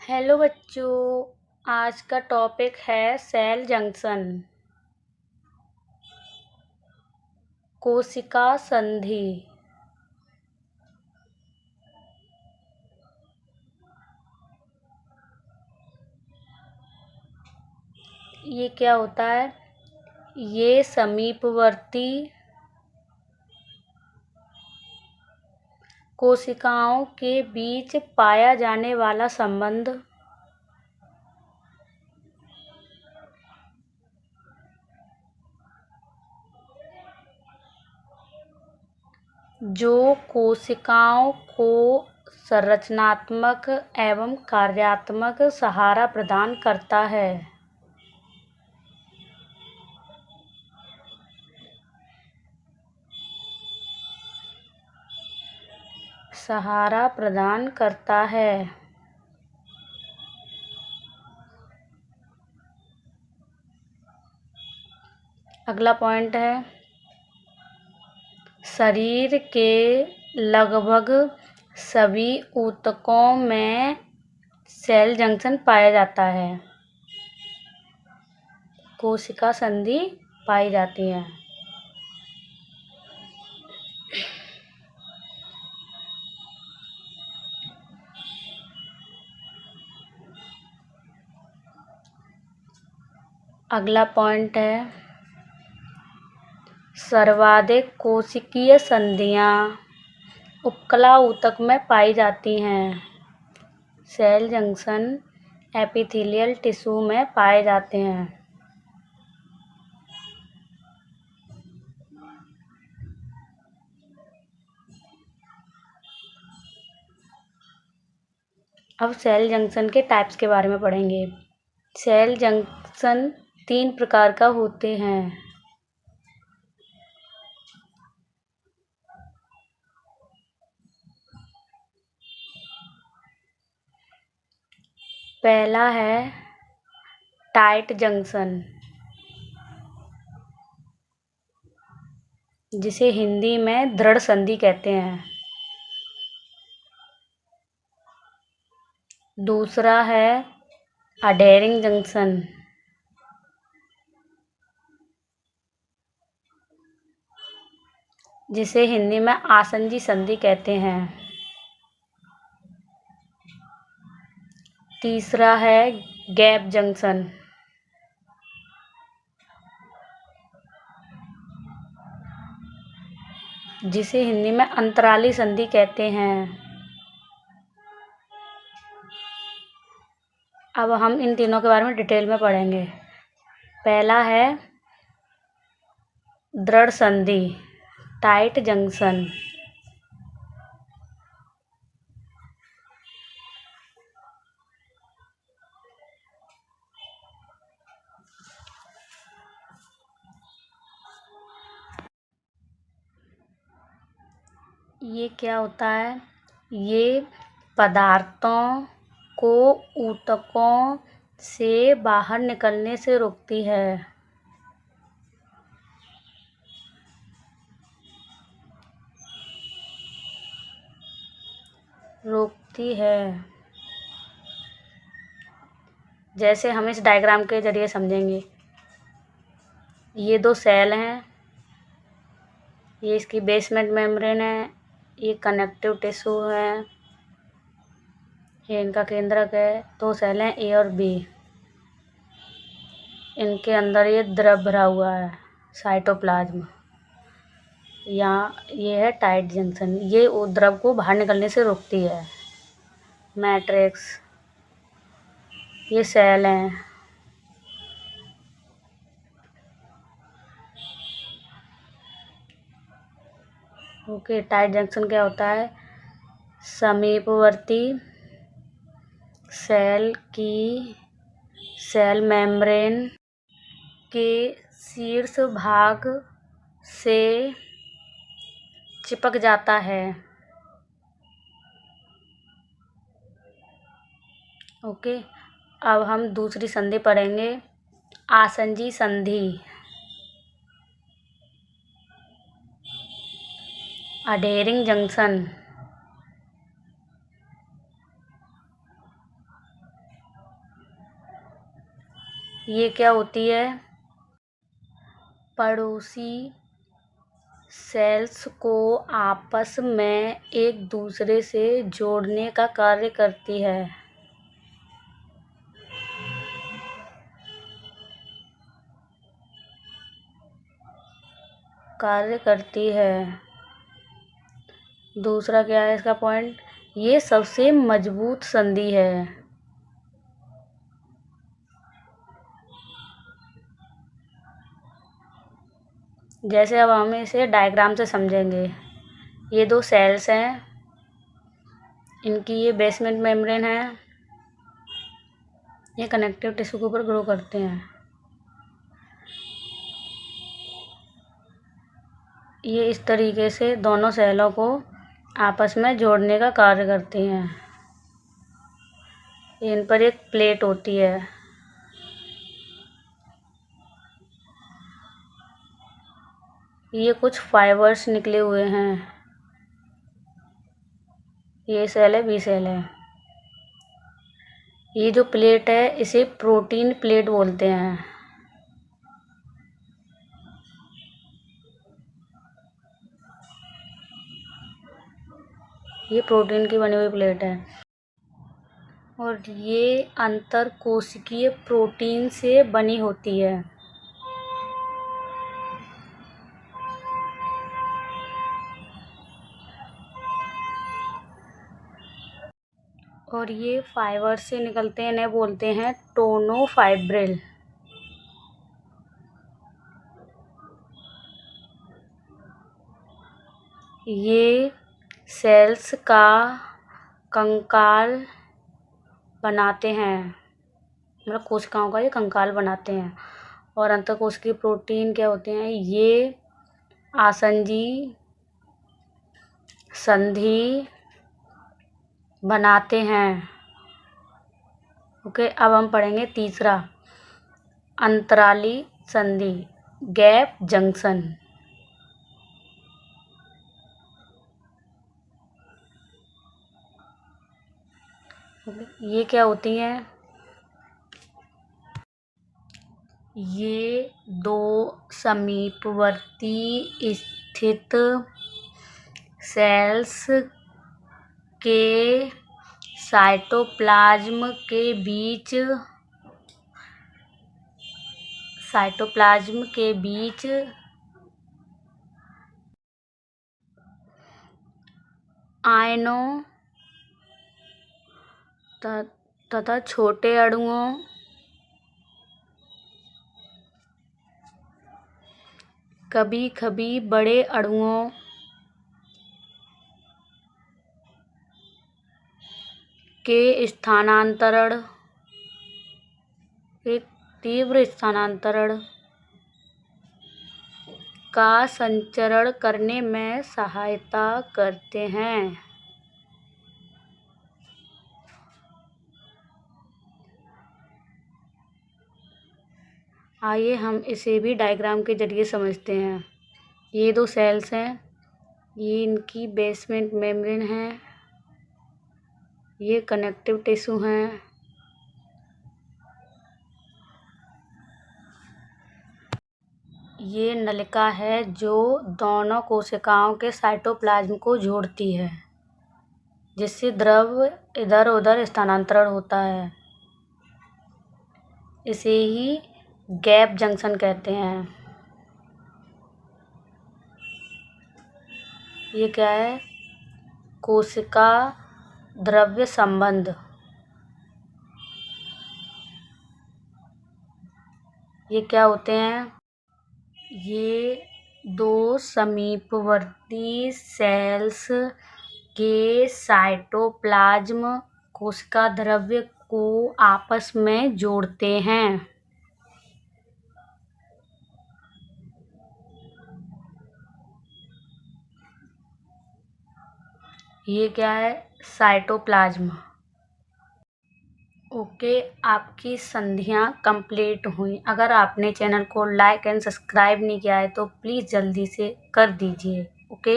Hello बच्चों। आज का टॉपिक है सेल जंक्शन, कोशिका संधि। ये क्या होता है? ये समीपवर्ती कोशिकाओं के बीच पाया जाने वाला संबंध जो कोशिकाओं को संरचनात्मक एवं कार्यात्मक सहारा प्रदान करता है। सहारा प्रदान करता है। अगला पॉइंट है, शरीर के लगभग सभी ऊतकों में सेल जंक्शन पाया जाता है। कोशिका संधि पाई जाती है। अगला पॉइंट है, सर्वाधिक कोशिकीय संधियां उपकला ऊतक में पाई जाती हैं। सेल जंक्शन एपिथेलियल टिश्यू में पाए जाते हैं। अब सेल जंक्शन के टाइप्स के बारे में पढ़ेंगे। सेल जंक्शन 3 प्रकार का होते हैं। पहला है टाइट जंक्शन, जिसे हिंदी में दृढ़ संधि कहते हैं। दूसरा है अडहेरिंग जंक्शन, जिसे हिंदी में आसंजी संधि कहते हैं। तीसरा है गैप जंक्शन, जिसे हिंदी में अंतराली संधि कहते हैं। अब हम इन तीनों के बारे में डिटेल में पढ़ेंगे। पहला है दृढ़ संधि, टाइट जंक्शन। ये क्या होता है? ये पदार्थों को ऊतकों से बाहर निकलने से रोकती है। जैसे हम इस डायग्राम के जरिए समझेंगे। ये 2 सेल हैं, ये इसकी बेसमेंट मेम्ब्रेन है, ये कनेक्टिव टिश्यू है, ये इनका केंद्रक है। 2 सेल हैं ए और बी। इनके अंदर ये द्रव भरा हुआ है, साइटोप्लाज्म। यहाँ ये है टाइट जंक्शन, ये द्रव को बाहर निकलने से रोकती है। मैट्रिक्स, ये सेल हैं। ओके, टाइट जंक्शन क्या होता है? समीपवर्ती सेल की सेल मेम्ब्रेन के शीर्ष भाग से चिपक जाता है। ओके, अब हम दूसरी संधि पढ़ेंगे, आसंजी संधि, अडहेरिंग जंक्शन। ये क्या होती है? पड़ोसी सेल्स को आपस में एक दूसरे से जोड़ने का कार्य करती है। दूसरा क्या है इसका पॉइंट? ये सबसे मजबूत संधि है। जैसे अब हम इसे डायग्राम से समझेंगे। ये दो सेल्स हैं, इनकी ये बेसमेंट मेम्ब्रेन है, ये कनेक्टिव टिश्यू के ऊपर ग्रो करते हैं। ये इस तरीके से दोनों सेलों को आपस में जोड़ने का कार्य करती हैं। इन पर एक प्लेट होती है। ये कुछ फाइबर्स निकले हुए हैं। ये सेल है, बी सेल है। ये जो प्लेट है इसे प्रोटीन प्लेट बोलते हैं। ये प्रोटीन की बनी हुई प्लेट है और ये अंतरकोशिकीय प्रोटीन से बनी होती है। और ये फाइबर से निकलते हैं, इन्हें बोलते हैं टोनोफाइब्रिल। ये सेल्स का कंकाल बनाते हैं, मतलब कोशिकाओं का ये कंकाल बनाते हैं। और अंतःकोशिकीय प्रोटीन क्या होते हैं? ये आसंजी संधि बनाते हैं। ओके, अब हम पढ़ेंगे तीसरा, अंतराली संधि, गैप जंक्शन। ये क्या होती हैं? ये दो समीपवर्ती स्थित सेल्स के साइटोप्लाज्म के बीच आयनों तथा छोटे अणुओं कभी कभी बड़े अणुओं के स्थानांतरण, एक तीव्र स्थानांतरण का संचरण करने में सहायता करते हैं। आइए हम इसे भी डायग्राम के जरिए समझते हैं। ये दो सेल्स हैं, ये इनकी बेसमेंट मेम्ब्रेन है, ये कनेक्टिव टिश्यू हैं। ये नलिका है जो दोनों कोशिकाओं के साइटोप्लाज्म को जोड़ती है, जिससे द्रव इधर उधर स्थानांतरण होता है। इसे ही गैप जंक्शन कहते हैं। ये क्या है? कोशिका द्रव्य संबंध। ये क्या होते हैं? ये दो समीपवर्ती सेल्स के साइटोप्लाज्म कोशिका द्रव्य को आपस में जोड़ते हैं। ये क्या है? साइटोप्लाज्म। ओके, आपकी संधियां कंप्लीट हुई। अगर आपने चैनल को लाइक एंड सब्सक्राइब नहीं किया है तो प्लीज़ जल्दी से कर दीजिए। ओके।